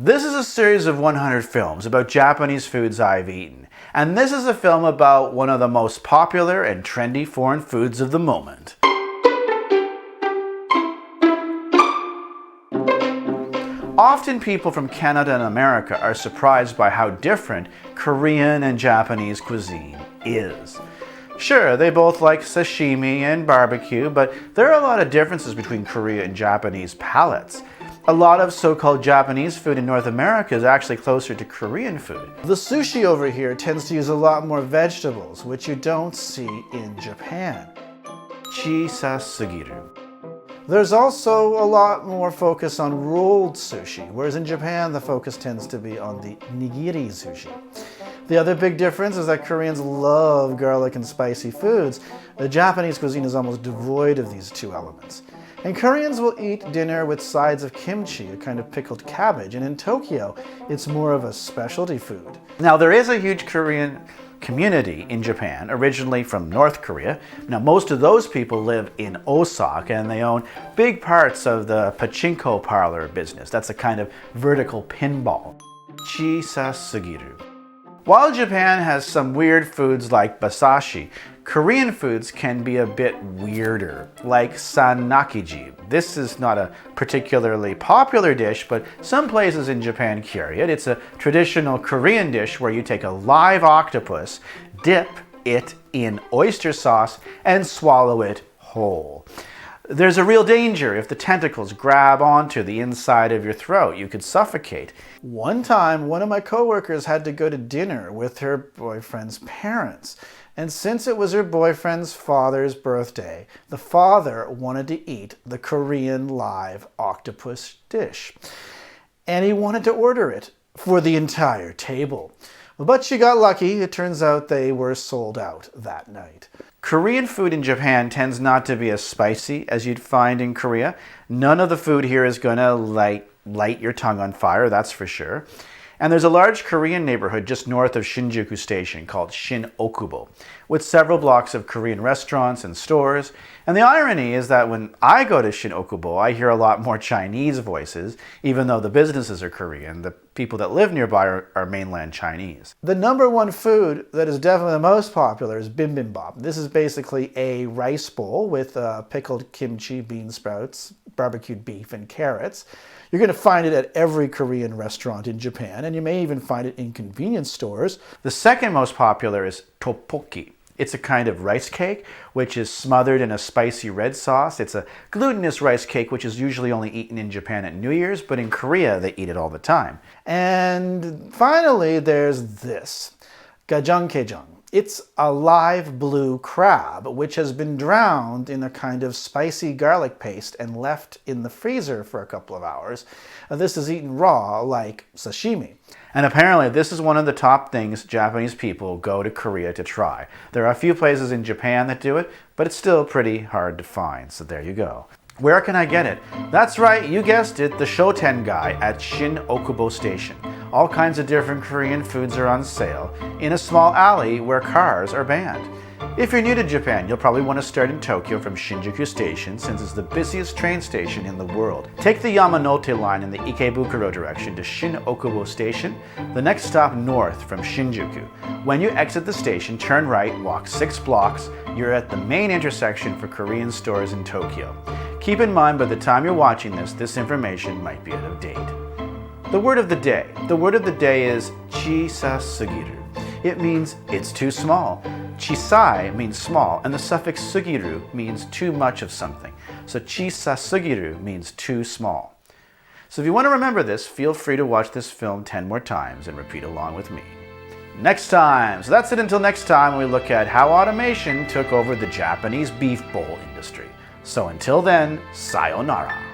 This is a series of 100 films about Japanese foods I've eaten, and this is a film about one of the most popular and trendy foreign foods of the moment. Often people from Canada and America are surprised by how different Korean and Japanese cuisine is. Sure, they both like sashimi and barbecue, but there are a lot of differences between Korea and Japanese palates. A lot of so-called Japanese food in North America is actually closer to Korean food. The sushi over here tends to use a lot more vegetables, which you don't see in Japan. Chisasugiru. There's also a lot more focus on rolled sushi, whereas in Japan the focus tends to be on the nigiri sushi. The other big difference is that Koreans love garlic and spicy foods. The Japanese cuisine is almost devoid of these two elements. And Koreans will eat dinner with sides of kimchi, a kind of pickled cabbage, and in Tokyo, it's more of a specialty food. Now, there is a huge Korean community in Japan, originally from North Korea. Now, most of those people live in Osaka, and they own big parts of the pachinko parlor business. That's a kind of vertical pinball. Chisasugiru. While Japan has some weird foods like basashi, Korean foods can be a bit weirder, like sanakiji. This is not a particularly popular dish, but some places in Japan carry it. It's a traditional Korean dish where you take a live octopus, dip it in oyster sauce, and swallow it whole. There's a real danger if the tentacles grab onto the inside of your throat. You could suffocate. One time, one of my coworkers had to go to dinner with her boyfriend's parents. And since it was her boyfriend's father's birthday, the father wanted to eat the Korean live octopus dish. And he wanted to order it for the entire table. But she got lucky. It turns out they were sold out that night. Korean food in Japan tends not to be as spicy as you'd find in Korea. None of the food here is going to light your tongue on fire, that's for sure. And there's a large Korean neighborhood just north of Shinjuku station called Shin Okubo, with several blocks of Korean restaurants and stores. And the irony is that when I go to Shin Okubo, I hear a lot more Chinese voices, even though the businesses are Korean. The people that live nearby are mainland Chinese. The number one food that is definitely the most popular is bibimbap. This is basically a rice bowl with pickled kimchi, bean sprouts, barbecued beef, and carrots. You're going to find it at every Korean restaurant in Japan, and you may even find it in convenience stores. The second most popular is tteokbokki. It's a kind of rice cake, which is smothered in a spicy red sauce. It's a glutinous rice cake, which is usually only eaten in Japan at New Year's, but in Korea, they eat it all the time. And finally, there's this, gajangaejang. It's a live blue crab, which has been drowned in a kind of spicy garlic paste and left in the freezer for a couple of hours. This is eaten raw, like sashimi. And apparently this is one of the top things Japanese people go to Korea to try. There are a few places in Japan that do it, but it's still pretty hard to find, so there you go. Where can I get it? That's right, you guessed it, the Shoutengai at Shin Okubo Station. All kinds of different Korean foods are on sale in a small alley where cars are banned. If you're new to Japan, you'll probably want to start in Tokyo from Shinjuku Station since it's the busiest train station in the world. Take the Yamanote line in the Ikebukuro direction to Shin Okubo Station, the next stop north from Shinjuku. When you exit the station, turn right, walk 6 blocks, you're at the main intersection for Korean stores in Tokyo. Keep in mind by the time you're watching this information might be out of date. The word of the day. The word of the day is chiisasugiru. It means it's too small. Chisai means small, and the suffix sugiru means too much of something. So chisasugiru means too small. So if you want to remember this, feel free to watch this film 10 more times and repeat along with me. Next time. So that's it until next time when we look at how automation took over the Japanese beef bowl industry. So until then, sayonara.